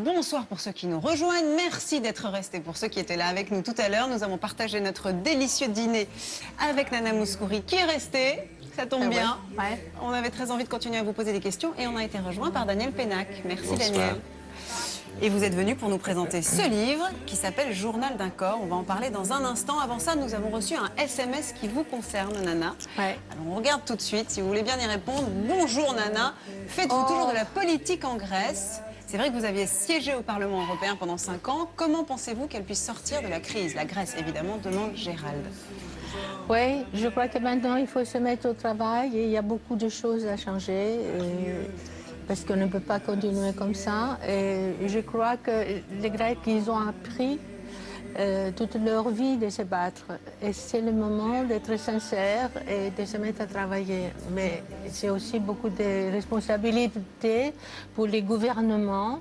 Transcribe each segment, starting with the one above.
bonsoir pour ceux qui nous rejoignent. Merci d'être restés pour ceux qui étaient là avec nous tout à l'heure. Nous avons partagé notre délicieux dîner avec Nana Mouskouri qui est restée. Ça tombe bien. Ouais. On avait très envie de continuer à vous poser des questions et on a été rejoint par Daniel Pénac. Merci Bonsoir. Daniel. Et vous êtes venu pour nous présenter ce livre qui s'appelle Journal d'un corps. On va en parler dans un instant. Avant ça, nous avons reçu un SMS qui vous concerne, Nana. Ouais. Alors on regarde tout de suite, si vous voulez bien y répondre. Bonjour Nana, faites-vous toujours de la politique en Grèce? C'est vrai que vous aviez siégé au Parlement européen pendant 5 ans. Comment pensez-vous qu'elle puisse sortir de la crise? La Grèce, évidemment, demande Gérald. Oui, je crois que maintenant il faut se mettre au travail et il y a beaucoup de choses à changer parce qu'on ne peut pas continuer comme ça. Et je crois que les Grecs, ils ont appris toute leur vie de se battre. Et c'est le moment d'être sincère et de se mettre à travailler. Mais c'est aussi beaucoup de responsabilités pour les gouvernements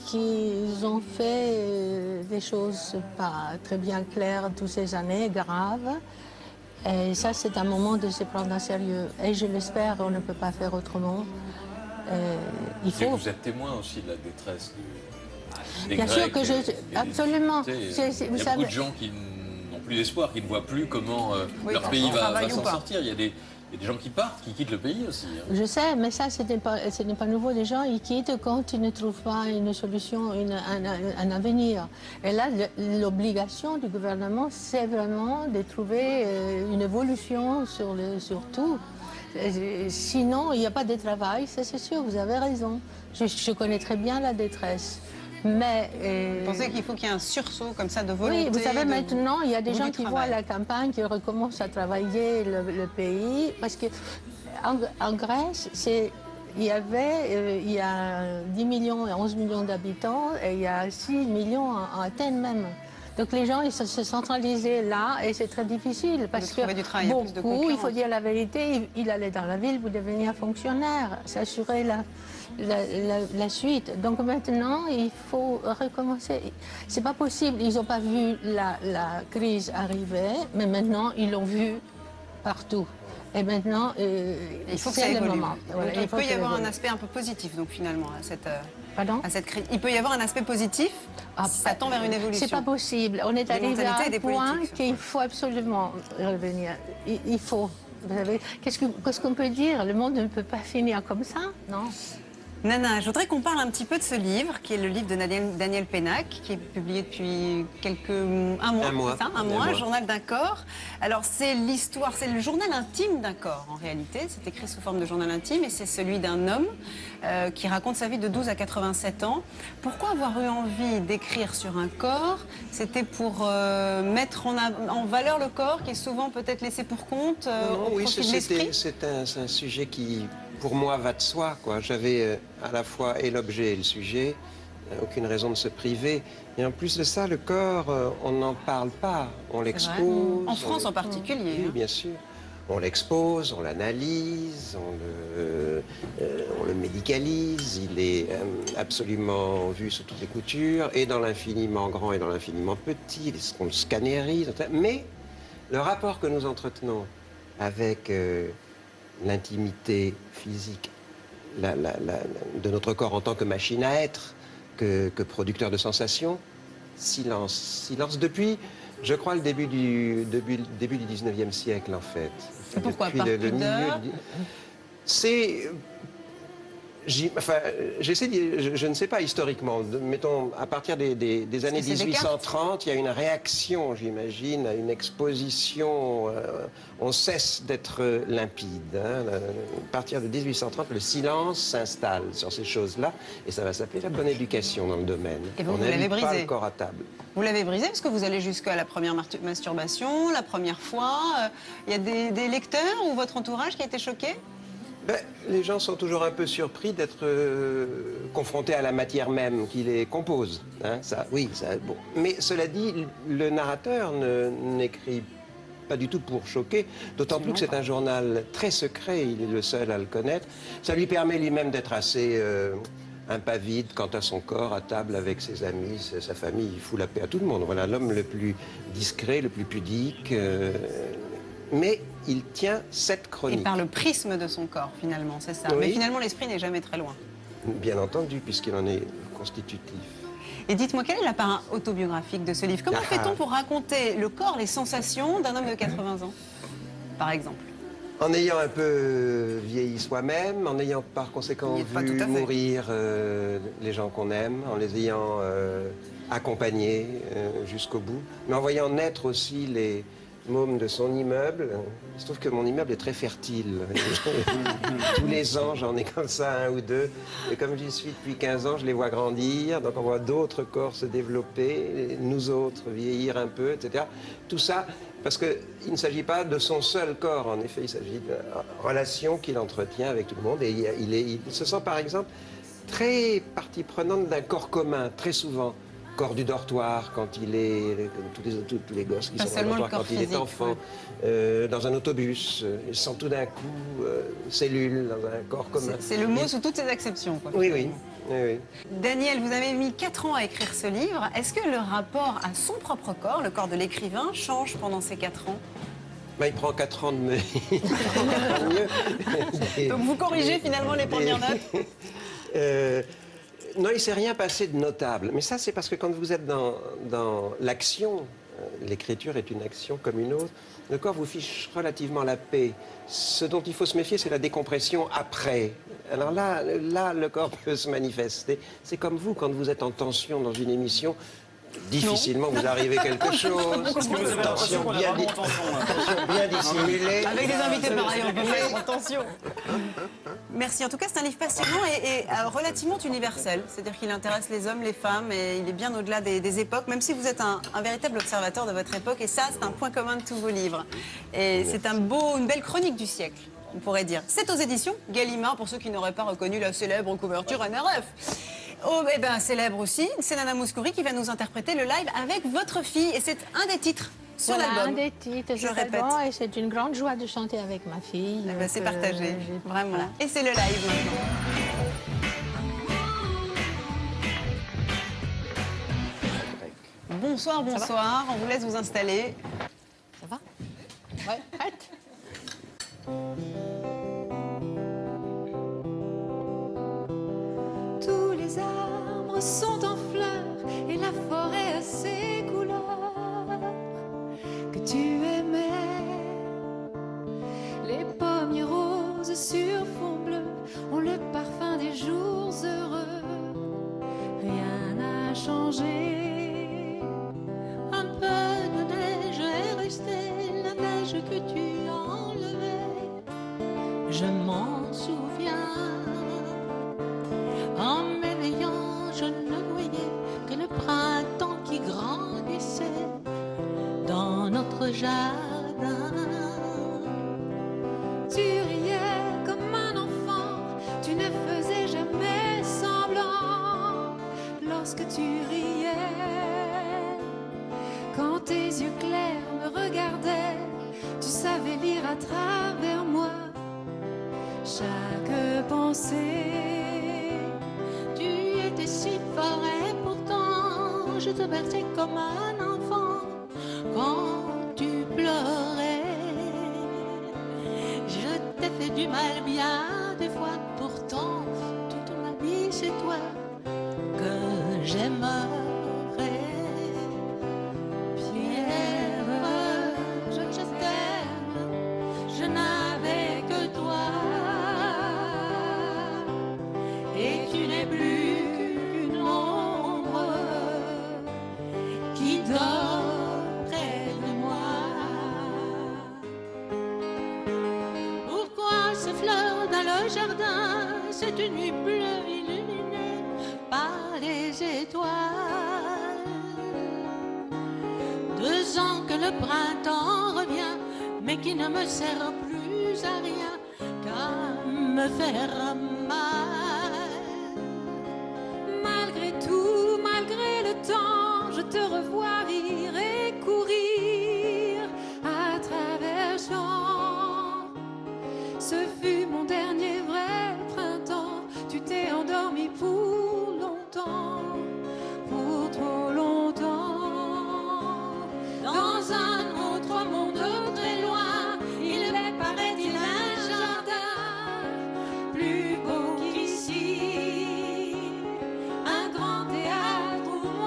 qui ont fait des choses pas très bien claires toutes ces années, graves. Et ça, c'est un moment de se prendre au sérieux. Et je l'espère, on ne peut pas faire autrement. Il faut... Vous êtes témoin aussi de la détresse des Bien Grecs. sûr que je... Absolument. Il y a beaucoup de gens qui n'ont plus d'espoir, qui ne voient plus comment leur pays va s'en sortir. Il y a des gens qui partent, qui quittent le pays aussi. Hein. Je sais, mais ça, ce n'est pas nouveau. Les gens, ils quittent quand ils ne trouvent pas une solution, un avenir. Et là, l'obligation du gouvernement, c'est vraiment de trouver une évolution sur tout. Sinon, il n'y a pas de travail, ça c'est sûr, vous avez raison. Je connais très bien la détresse. Mais, Vous pensez qu'il faut qu'il y ait un sursaut comme ça de volonté? oui, vous savez, maintenant, il y a des gens qui voient travail. la campagne, qui recommencent à travailler le pays. Parce que en Grèce, il y a 10 millions et 11 millions d'habitants et il y a 6 millions en Athènes même. Donc les gens, ils se centralisaient là et c'est très difficile parce que trouver du travail, il y a plus de beaucoup, il faut concurrence. dire la vérité, il allait dans la ville pour devenir fonctionnaire, s'assurer la suite. Donc maintenant, il faut recommencer. C'est pas possible, ils n'ont pas vu la crise arriver, mais maintenant, ils l'ont vu partout. Et maintenant, Il faut que ça c'est le évolue. moment. Voilà, Donc, il faut peut y que avoir un évolue. aspect un peu positif, donc finalement, Pardon? à cette crise. Il peut y avoir un aspect positif si ça tend vers une évolution. C'est pas possible. On est arrivé à mentalités et un des point politiques, qu'il faut absolument revenir. Il faut. Vous savez, qu'est-ce qu'on peut dire? Le monde ne peut pas finir comme ça, non? Nana, je voudrais qu'on parle un petit peu de ce livre, qui est le livre de Daniel Pénac, qui est publié depuis un mois, c'est ça, un mois, Journal d'un corps. Alors c'est l'histoire, c'est le journal intime d'un corps en réalité. C'est écrit sous forme de journal intime et c'est celui d'un homme qui raconte sa vie de 12 à 87 ans. Pourquoi avoir eu envie d'écrire sur un corps? C'était pour mettre en valeur le corps qui est souvent peut-être laissé pour compte au profit de l'esprit. C'est un sujet qui, pour moi, va de soi, quoi. J'avais à la fois et l'objet et le sujet, aucune raison de se priver. Et en plus de ça, le corps, on n'en parle pas, on l'expose. En France en particulier. Oui, hein. bien sûr. On l'expose, on l'analyse, on le médicalise, il est absolument vu sous toutes les coutures, et dans l'infiniment grand et dans l'infiniment petit, on le scannérise. Mais le rapport que nous entretenons avec l'intimité physique de notre corps en tant que machine à être, que producteur de sensations, silence depuis, je crois, le début du 19e siècle, en fait. Et pourquoi? Depuis Par le pudeur? C'est... j'essaie je ne sais pas historiquement, mettons, à partir des années que c'est Descartes 1830, il y a une réaction, j'imagine, à une exposition, on cesse d'être limpide. Hein. À partir de 1830, le silence s'installe sur ces choses-là, et ça va s'appeler la bonne éducation dans le domaine. Et vous on l'avez n'invite pas brisé. le corps à table. Vous l'avez brisé parce que vous allez jusqu'à la première masturbation, la première fois. Il y a des lecteurs ou votre entourage qui a été choqué? Ben, les gens sont toujours un peu surpris d'être confrontés à la matière même qui les compose. Hein, ça, oui, ça, bon. Mais cela dit, le narrateur n'écrit pas du tout pour choquer, d'autant plus que c'est un journal très secret, il est le seul à le connaître. Ça lui permet lui-même d'être assez impavide quant à son corps, à table avec ses amis, sa famille. Il fout la paix à tout le monde. Voilà l'homme le plus discret, le plus pudique. Mais il tient cette chronique. Et par le prisme de son corps, finalement, c'est ça. Oui. Mais finalement, l'esprit n'est jamais très loin. Bien entendu, puisqu'il en est constitutif. Et dites-moi, quelle est la part autobiographique de ce livre? Comment fait-on pour raconter le corps, les sensations d'un homme de 80 ans, par exemple? En ayant un peu vieilli soi-même, en ayant par conséquent vu mourir les gens qu'on aime, en les ayant accompagnés jusqu'au bout, mais en voyant naître aussi les mômes de son immeuble. Il se trouve que mon immeuble est très fertile. Tous les ans, j'en ai comme ça un ou deux. Et comme j'y suis depuis 15 ans, je les vois grandir. Donc on voit d'autres corps se développer, nous autres vieillir un peu, etc. Tout ça parce qu'il ne s'agit pas de son seul corps. En effet, il s'agit de la relation qu'il entretient avec tout le monde. Et il se sent par exemple très partie prenante d'un corps commun, très souvent. Corps du dortoir, quand il est... Tous les gosses qui sont dans le dortoir quand il est enfant. Ouais. Dans un autobus, ils sont tout d'un coup cellules dans un corps commun. C'est le mot sous toutes ses acceptions, quoi. Oui, oui. Oui. Daniel, vous avez mis 4 ans à écrire ce livre. Est-ce que le rapport à son propre corps, le corps de l'écrivain, change pendant ces 4 ans? Il prend 4 ans de me... mieux. Donc vous corrigez finalement les premières notes? Non, il ne s'est rien passé de notable. Mais ça, c'est parce que quand vous êtes dans l'action, l'écriture est une action comme une autre, le corps vous fiche relativement la paix. Ce dont il faut se méfier, c'est la décompression après. Alors là, le corps peut se manifester. C'est comme vous, quand vous êtes en tension dans une émission, difficilement vous arrivez quelque chose. Tension bien dissimulée. Avec des invités pareils, on peut faire attention. Merci. En tout cas, c'est un livre passionnant et relativement universel. C'est-à-dire qu'il intéresse les hommes, les femmes, et il est bien au-delà des époques, même si vous êtes un véritable observateur de votre époque. Et ça, c'est un point commun de tous vos livres. Et c'est une belle chronique du siècle, on pourrait dire. C'est aux éditions Gallimard, pour ceux qui n'auraient pas reconnu la célèbre couverture NRF. Oh, eh bien, célèbre aussi, c'est Nana Mouskouri qui va nous interpréter le live avec votre fille. Et c'est un des titres sur l'album. Un des titres, je répète. Et c'est une grande joie de chanter avec ma fille. Eh ben, c'est partagé, vraiment. Voilà. Et c'est le live maintenant. Bonsoir, bonsoir. On vous laisse vous installer. Ça va? Ouais, prête? Tous les arbres sont en fleurs et la forêt a ses couleurs que tu aimais. Les pommiers roses sur fond bleu ont le parfum des jours heureux. Rien n'a changé. Un peu de neige est restée, la neige que tu as enlevée. Je m'en souviens. En m'éveillant, je ne voyais que le printemps qui grandissait dans notre jardin. Tu riais comme un enfant, tu ne faisais jamais semblant. Lorsque tu riais, quand tes yeux clairs me regardaient, tu savais lire à travers moi chaque pensée. Tu étais si fort et pourtant je te berçais comme un enfant quand tu pleurais. Je t'ai fait du mal bien des fois, pourtant toute ma vie c'est toi que j'aimerais. Pierre, je t'aime, je n'avais que toi. Et tu n'es plus qu'une ombre qui dort près de moi. Pourquoi ces fleurs dans le jardin, cette nuit bleue illuminée par les étoiles? 2 ans que le printemps revient, mais qui ne me sert plus à rien qu'à me faire mal. Malgré tout, malgré le temps, je te revois rire et courir à travers champs. Ce fut mon dernier vrai printemps, tu t'es endormi pour longtemps, pour trop longtemps. Dans un autre monde très loin, il avait paraît-il un jardin plus beau qu'ici. Un grand théâtre où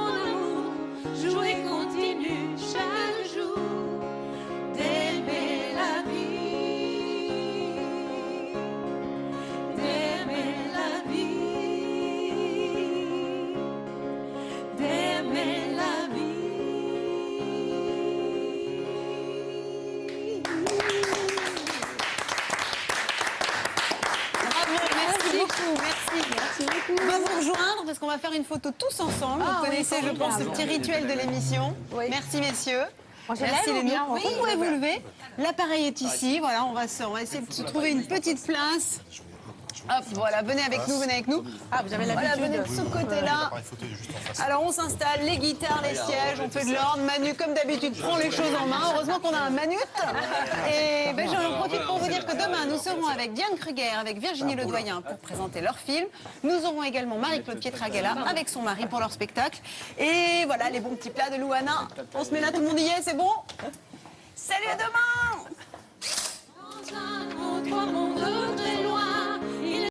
beaucoup, merci. Merci beaucoup. On va vous rejoindre parce qu'on va faire une photo tous ensemble. Vous connaissez, je pense, ce petit rituel de l'émission. Oui. Merci, messieurs. Merci les bien. Oui, vous pouvez vous lever. L'appareil est ici. Voilà, on va essayer de se trouver une petite place. Hop, voilà, venez avec nous, venez avec nous. Ah, vous avez l'habitude. Voilà, venez de ce côté-là. Alors, on s'installe, les guitares, les sièges, on fait de l'ordre. Manu, comme d'habitude, prend les choses en main. Heureusement qu'on a un Manute. Et ben, j'en profite pour vous dire que demain, nous serons avec Diane Kruger, avec Virginie Ledoyen pour présenter leur film. Nous aurons également Marie-Claude Pietragala avec son mari pour leur spectacle. Et voilà, les bons petits plats de Louana. On se met là, tout le monde y est, c'est bon? Salut, à demain!